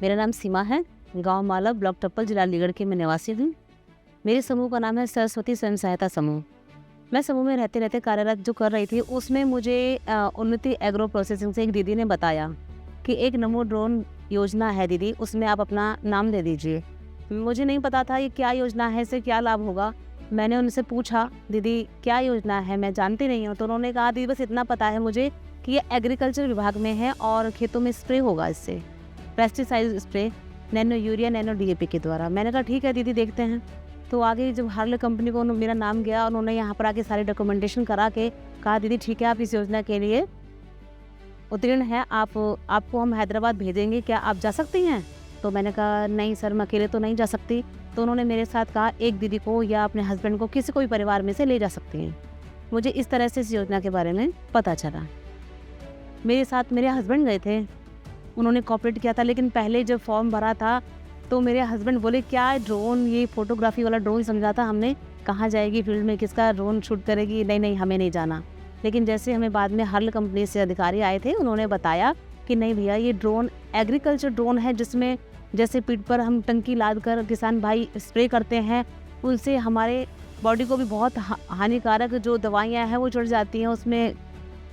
मेरा नाम सीमा है। गांव माला, ब्लॉक टप्पल, जिला अलीगढ़ की मैं निवासी हूँ। मेरे समूह का नाम है सरस्वती स्वयं सहायता समूह। मैं समूह में रहते रहते कार्यरत जो कर रही थी, उसमें मुझे उन्नति एग्रो प्रोसेसिंग से एक दीदी ने बताया कि एक नमो ड्रोन योजना है दीदी, उसमें आप अपना नाम दे दीजिए। मुझे नहीं पता था ये क्या योजना है, इससे क्या लाभ होगा। मैंने उनसे पूछा, दीदी क्या योजना है, मैं जानती नहीं हूँ। तो उन्होंने कहा, दीदी बस इतना पता है मुझे कि ये एग्रीकल्चर विभाग में है और खेतों में स्प्रे होगा, इससे pesticide spray, nano urea, nano DAP के द्वारा। मैंने कहा ठीक है दीदी, देखते हैं। तो आगे जब हार्ले कंपनी को मेरा नाम गया, उन्होंने यहाँ पर आके सारी डॉक्यूमेंटेशन करा के कहा, दीदी ठीक है, आप इस योजना के लिए उत्तीर्ण है, आपको हम हैदराबाद भेजेंगे, क्या आप जा सकती हैं? तो मैंने कहा नहीं सर, मैं अकेले तो नहीं जा सकती। तो उन्होंने मेरे साथ कहा, एक दीदी को या अपने हस्बैंड को, किसी को भी परिवार में से ले जा सकती हैं। मुझे इस तरह से इस योजना के बारे में पता चला। मेरे साथ मेरे हस्बैंड गए थे, उन्होंने कोऑपरेट किया था। लेकिन पहले जब फॉर्म भरा था तो मेरे हस्बैंड बोले, क्या ड्रोन, ये फोटोग्राफी वाला ड्रोन समझा था हमने, कहाँ जाएगी फील्ड में, किसका ड्रोन शूट करेगी, नहीं नहीं हमें नहीं जाना। लेकिन जैसे हमें बाद में हर्ल कंपनी से अधिकारी आए थे, उन्होंने बताया कि नहीं भैया, ये ड्रोन एग्रीकल्चर ड्रोन है, जिसमें जैसे पीठ पर हम टंकी लाद कर किसान भाई स्प्रे करते हैं, उनसे हमारे बॉडी को भी बहुत हानिकारक जो दवाइयाँ हैं वो चढ़ जाती हैं, उसमें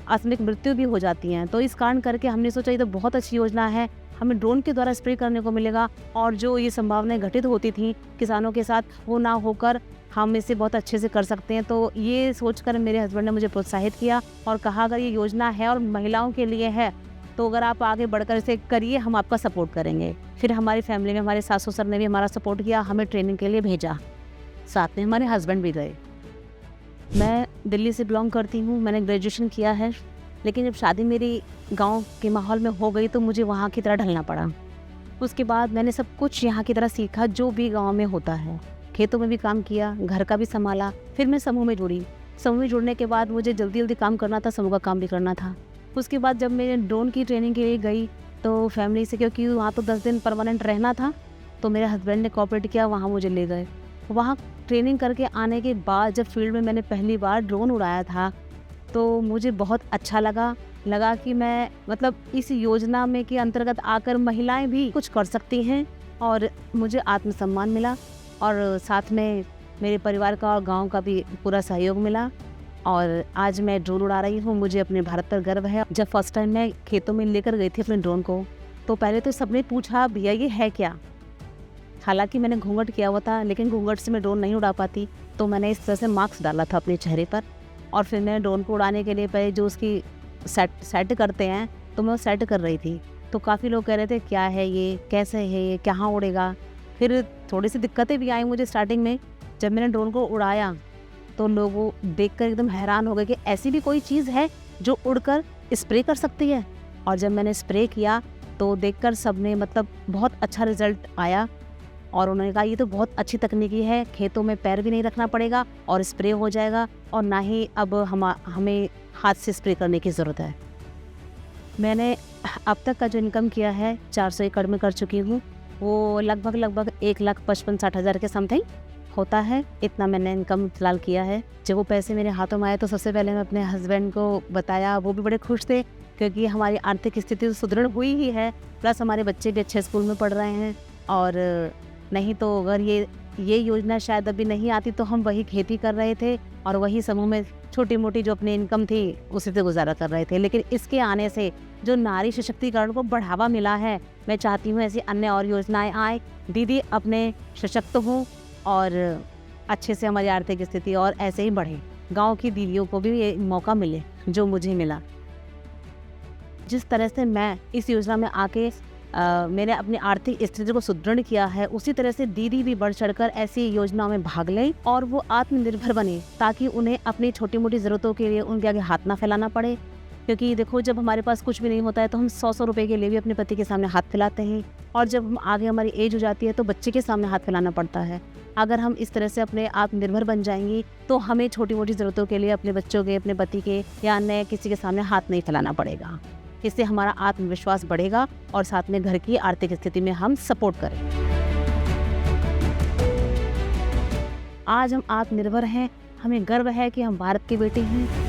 आकस्मिक मृत्यु भी हो जाती हैं। तो इस कारण करके हमने सोचा ये तो बहुत अच्छी योजना है, हमें ड्रोन के द्वारा स्प्रे करने को मिलेगा और जो ये संभावनाएं घटित होती थी किसानों के साथ, वो ना होकर हम इसे बहुत अच्छे से कर सकते हैं। तो ये सोचकर मेरे हस्बैंड ने मुझे प्रोत्साहित किया और कहा, अगर ये योजना है और महिलाओं के लिए है तो अगर आप आगे बढ़कर इसे करिए, हम आपका सपोर्ट करेंगे। फिर हमारी फैमिली में हमारे सास ससुर ने भी हमारा सपोर्ट किया, हमें ट्रेनिंग के लिए भेजा, साथ में हमारे हस्बैंड भी गए। मैं दिल्ली से बिलोंग करती हूँ, मैंने ग्रेजुएशन किया है। लेकिन जब शादी मेरी गांव के माहौल में हो गई तो मुझे वहाँ की तरह ढलना पड़ा। उसके बाद मैंने सब कुछ यहाँ की तरह सीखा जो भी गांव में होता है। खेतों में भी काम किया, घर का भी संभाला। फिर मैं समूह में जुड़ी। समूह में जुड़ने के बाद मुझे जल्दी जल्दी काम करना था, समूह का काम भी करना था। उसके बाद जब मैं ड्रोन की ट्रेनिंग के लिए गई तो फैमिली से, क्योंकि वहाँ तो 10 दिन परमानेंट रहना था, तो मेरे हस्बैंड ने कोऑपरेट किया, वहाँ मुझे ले गए। वहाँ ट्रेनिंग करके आने के बाद जब फील्ड में मैंने पहली बार ड्रोन उड़ाया था तो मुझे बहुत अच्छा लगा कि मैं मतलब इस योजना में के अंतर्गत आकर महिलाएं भी कुछ कर सकती हैं और मुझे आत्मसम्मान मिला और साथ में मेरे परिवार का और गांव का भी पूरा सहयोग मिला और आज मैं ड्रोन उड़ा रही हूँ। मुझे अपने भारत पर गर्व है। जब फर्स्ट टाइम मैं खेतों में लेकर गई थी अपने ड्रोन को, तो पहले तो सबने पूछा, भैया ये है क्या? हालांकि मैंने घूंघट किया हुआ था, लेकिन घूंघट से मैं ड्रोन नहीं उड़ा पाती, तो मैंने इस तरह से मास्क डाला था अपने चेहरे पर और फिर मैंने ड्रोन को उड़ाने के लिए पहले जो उसकी सेट करते हैं, तो मैं वो सेट कर रही थी। तो काफ़ी लोग कह रहे थे, क्या है ये, कैसे है ये, कहाँ उड़ेगा। फिर थोड़ी सी दिक्कतें भी आई मुझे स्टार्टिंग में। जब मैंने ड्रोन को उड़ाया तो लोगों देखकर एकदम हैरान हो गए कि ऐसी भी कोई चीज़ है जो उड़कर स्प्रे कर सकती है। और जब मैंने स्प्रे किया तो देखकर सबने मतलब बहुत अच्छा रिजल्ट आया और उन्होंने कहा, ये तो बहुत अच्छी तकनीकी है, खेतों में पैर भी नहीं रखना पड़ेगा और स्प्रे हो जाएगा और ना ही अब हमें हाथ से स्प्रे करने की ज़रूरत है। मैंने अब तक का जो इनकम किया है 400 एकड़ में कर चुकी हूँ, वो लगभग 1,55,60,000 के समथिंग होता है। इतना मैंने इनकम फिलहाल किया है। जब वो पैसे मेरे हाथों में आए तो सबसे पहले मैं अपने हस्बैंड को बताया, वो भी बड़े खुश थे क्योंकि हमारी आर्थिक स्थिति तो सुदृढ़ हुई ही है, प्लस हमारे बच्चे भी अच्छे स्कूल में पढ़ रहे हैं। और नहीं तो अगर ये योजना शायद अभी नहीं आती तो हम वही खेती कर रहे थे और वही समूह में छोटी मोटी जो अपनी इनकम थी उसी से गुजारा कर रहे थे। लेकिन इसके आने से जो नारी सशक्तिकरण को बढ़ावा मिला है, मैं चाहती हूँ ऐसी अन्य और योजनाएं आए, दीदी अपने सशक्त हों और अच्छे से हमारी आर्थिक स्थिति और ऐसे ही बढ़े, गांव की दीदियों को भी ये मौका मिले जो मुझे मिला। जिस तरह से मैं इस योजना में आके मैंने अपनी आर्थिक स्थिति को सुदृढ़ किया है, उसी तरह से दीदी भी बढ़ चढ़कर ऐसी योजनाओं में भाग लें और वो आत्मनिर्भर बने, ताकि उन्हें अपनी छोटी मोटी ज़रूरतों के लिए उनके आगे हाथ ना फैलाना पड़े। क्योंकि देखो, जब हमारे पास कुछ भी नहीं होता है तो हम 100 रुपए के लिए भी अपने पति के सामने हाथ फैलाते हैं और जब हम आगे हमारी एज हो जाती है तो बच्चे के सामने हाथ फैलाना पड़ता है। अगर हम इस तरह से अपने आत्मनिर्भर बन जाएंगी तो हमें छोटी मोटी ज़रूरतों के लिए अपने बच्चों के, अपने पति के या अन्य किसी के सामने हाथ नहीं फैलाना पड़ेगा। इससे हमारा आत्मविश्वास बढ़ेगा और साथ में घर की आर्थिक स्थिति में हम सपोर्ट करें। आज हम आत्मनिर्भर हैं, हमें गर्व है कि हम भारत के बेटे हैं।